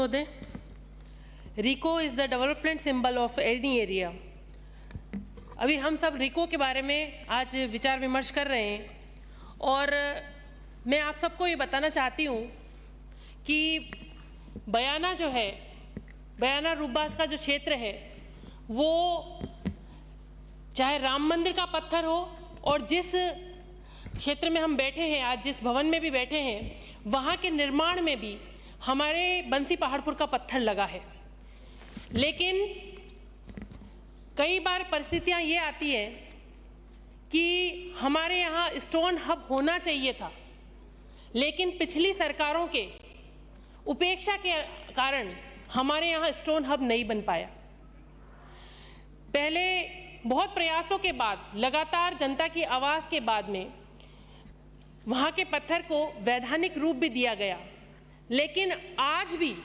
महोदय, RIICO is the development symbol of any area. अभी हम सब रिको के बारे में आज विचार विमर्श कर रहे हैं और मैं आप सबको ये बताना चाहती हूँ कि बयाना जो है, बयाना रूपबास का जो क्षेत्र है वो चाहे राम मंदिर का पत्थर हो और जिस क्षेत्र में हम बैठे हैं, आज जिस भवन में भी बैठे हैं, वहाँ के निर्माण में भी हमारे बंसी पहाड़पुर का पत्थर लगा है। लेकिन कई बार परिस्थितियाँ ये आती है कि हमारे यहाँ स्टोन हब होना चाहिए था, लेकिन पिछली सरकारों के उपेक्षा के कारण हमारे यहाँ स्टोन हब नहीं बन पाया। पहले बहुत प्रयासों के बाद, लगातार जनता की आवाज़ के बाद में वहाँ के पत्थर को वैधानिक रूप भी दिया गया, लेकिन आज भी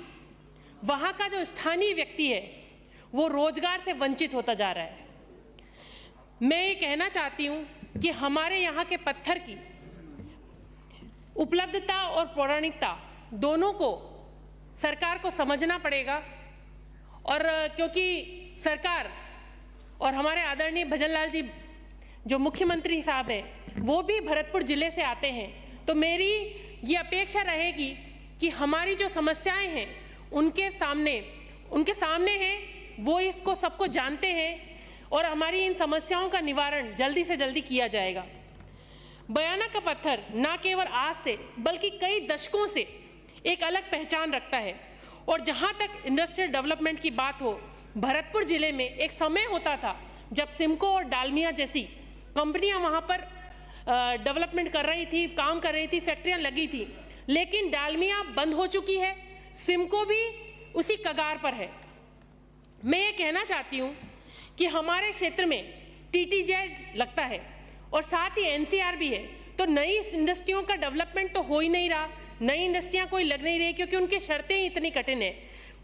वहाँ का जो स्थानीय व्यक्ति है वो रोजगार से वंचित होता जा रहा है। मैं ये कहना चाहती हूँ कि हमारे यहाँ के पत्थर की उपलब्धता और पौराणिकता दोनों को सरकार को समझना पड़ेगा। और क्योंकि सरकार और हमारे आदरणीय भजन लाल जी जो मुख्यमंत्री साहब हैं वो भी भरतपुर जिले से आते हैं, तो मेरी ये अपेक्षा रहेगी कि हमारी जो समस्याएं हैं उनके सामने हैं, वो इसको सबको जानते हैं और हमारी इन समस्याओं का निवारण जल्दी से जल्दी किया जाएगा। बयाना का पत्थर ना केवल आज से बल्कि कई दशकों से एक अलग पहचान रखता है। और जहाँ तक इंडस्ट्रियल डेवलपमेंट की बात हो, भरतपुर जिले में एक समय होता था जब सिमको और डालमिया जैसी कंपनियां वहाँ पर डेवलपमेंट कर रही थी, काम कर रही थी, फैक्ट्रियां लगी थी, लेकिन डालमिया बंद हो चुकी है, सिमको भी उसी कगार पर है। मैं ये कहना चाहती हूँ कि हमारे क्षेत्र में टीटीजेड लगता है और साथ ही एनसीआर भी है, तो नई इंडस्ट्रियों का डेवलपमेंट तो हो ही नहीं रहा, नई इंडस्ट्रियां कोई लग नहीं रही क्योंकि उनकी शर्तें ही इतनी कठिन है।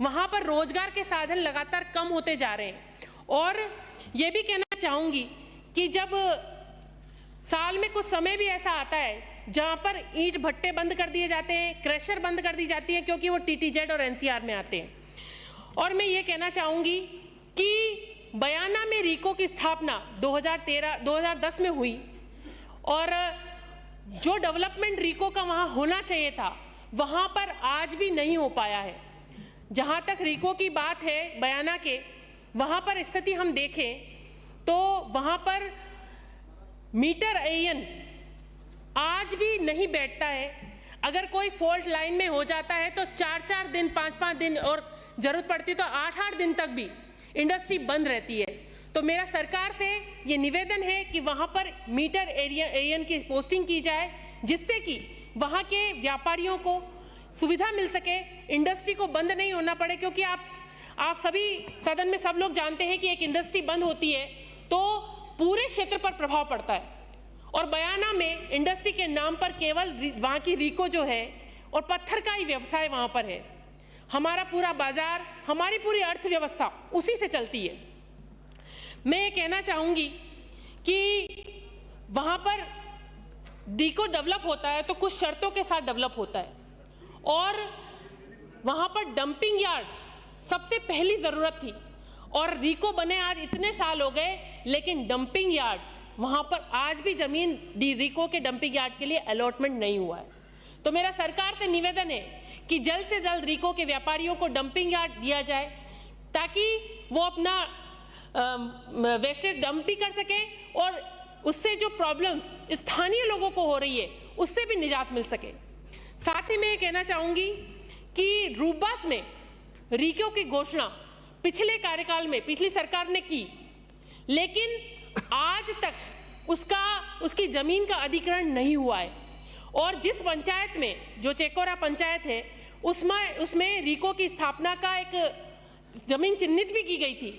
वहाँ पर रोजगार के साधन लगातार कम होते जा रहे हैं। और ये भी कहना चाहूँगी कि जब साल में कुछ समय भी ऐसा आता है जहाँ पर ईंट भट्टे बंद कर दिए जाते हैं, क्रशर बंद कर दी जाती है क्योंकि वो टीटीजेड और एनसीआर में आते हैं। और मैं ये कहना चाहूँगी कि बयाना में रिको की स्थापना 2010 में हुई और जो डेवलपमेंट रिको का वहाँ होना चाहिए था वहाँ पर आज भी नहीं हो पाया है। जहाँ तक रिको की बात है बयाना के, वहाँ पर स्थिति हम देखें तो वहाँ पर मीटर एयन आज भी नहीं बैठता है। अगर कोई फॉल्ट लाइन में हो जाता है तो 4-4 दिन, 5-5 दिन और जरूरत पड़ती तो 8-8 दिन तक भी इंडस्ट्री बंद रहती है। तो मेरा सरकार से ये निवेदन है कि वहाँ पर मीटर एयन की पोस्टिंग की जाए, जिससे कि वहाँ के व्यापारियों को सुविधा मिल सके, इंडस्ट्री को बंद नहीं होना पड़े। क्योंकि आप सभी सदन में सब लोग जानते हैं कि एक इंडस्ट्री बंद होती है तो पूरे क्षेत्र पर प्रभाव पड़ता है। और बयाना में इंडस्ट्री के नाम पर केवल वहाँ की रिको जो है और पत्थर का ही व्यवसाय वहाँ पर है। हमारा पूरा बाजार, हमारी पूरी अर्थव्यवस्था उसी से चलती है। मैं ये कहना चाहूँगी कि वहाँ पर रिको डेवलप होता है तो कुछ शर्तों के साथ डेवलप होता है और वहाँ पर डंपिंग यार्ड सबसे पहली ज़रूरत थी। और रिको बने आज इतने साल हो गए, लेकिन डंपिंग यार्ड वहाँ पर आज भी ज़मीन रिको के डंपिंग यार्ड के लिए अलॉटमेंट नहीं हुआ है। तो मेरा सरकार से निवेदन है कि जल्द से जल्द रिको के व्यापारियों को डंपिंग यार्ड दिया जाए ताकि वो अपना वेस्टेज डंप भी कर सके और उससे जो प्रॉब्लम्स स्थानीय लोगों को हो रही है उससे भी निजात मिल सके। साथ ही मैं ये कहना चाहूँगी कि रूपबास में रिको की घोषणा पिछले कार्यकाल में पिछली सरकार ने की, लेकिन आज तक उसकी जमीन का अधिग्रहण नहीं हुआ है। और जिस पंचायत में, जो चेकोरा पंचायत है, उसमें रिको की स्थापना का एक जमीन चिन्हित भी की गई थी,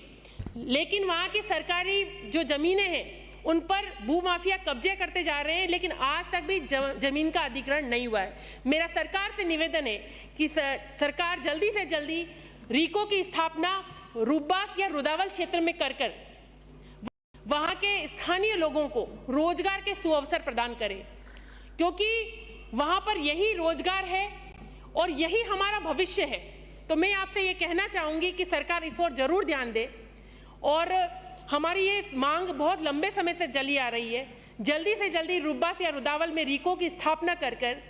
लेकिन वहाँ की सरकारी जो जमीनें हैं उन पर भूमाफिया कब्जे करते जा रहे हैं, लेकिन आज तक भी जमीन का अधिग्रहण नहीं हुआ है। मेरा सरकार से निवेदन है कि सरकार जल्दी से जल्दी रिको की स्थापना रूपबास या रुदावल क्षेत्र में कर वहाँ के स्थानीय लोगों को रोजगार के सुअवसर प्रदान करे, क्योंकि वहाँ पर यही रोजगार है और यही हमारा भविष्य है। तो मैं आपसे ये कहना चाहूँगी कि सरकार इस ओर जरूर ध्यान दे और हमारी ये मांग बहुत लंबे समय से चली आ रही है, जल्दी से जल्दी रुब्बास या रुदावल में रीको की स्थापना कर कर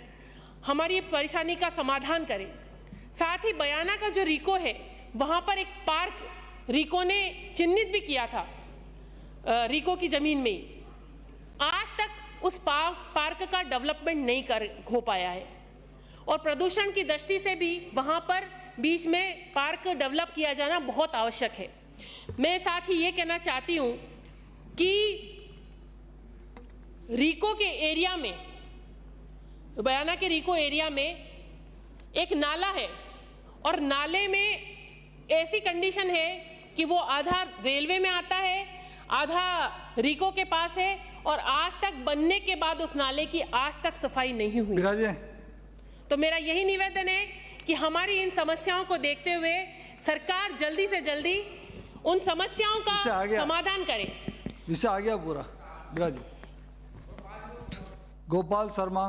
हमारी परेशानी का समाधान करें। साथ ही बयाना का जो रीको है वहाँ पर एक पार्क रीको ने चिन्हित भी किया था रीको की ज़मीन में ही। आज तक उस पार्क का डेवलपमेंट नहीं हो पाया है और प्रदूषण की दृष्टि से भी वहाँ पर बीच में पार्क डेवलप किया जाना बहुत आवश्यक है। मैं साथ ही ये कहना चाहती हूँ कि रीको के एरिया में, बयाना के रीको एरिया में एक नाला है और नाले में ऐसी कंडीशन है कि वो आधा रेलवे में आता है, आधा रीको के पास है और आज तक बनने के बाद उस नाले की आज तक सफाई नहीं हुई। तो मेरा यही निवेदन है कि हमारी इन समस्याओं को देखते हुए सरकार जल्दी से जल्दी उन समस्याओं का समाधान करे। विषय आ गया पूरा। गोपाल शर्मा।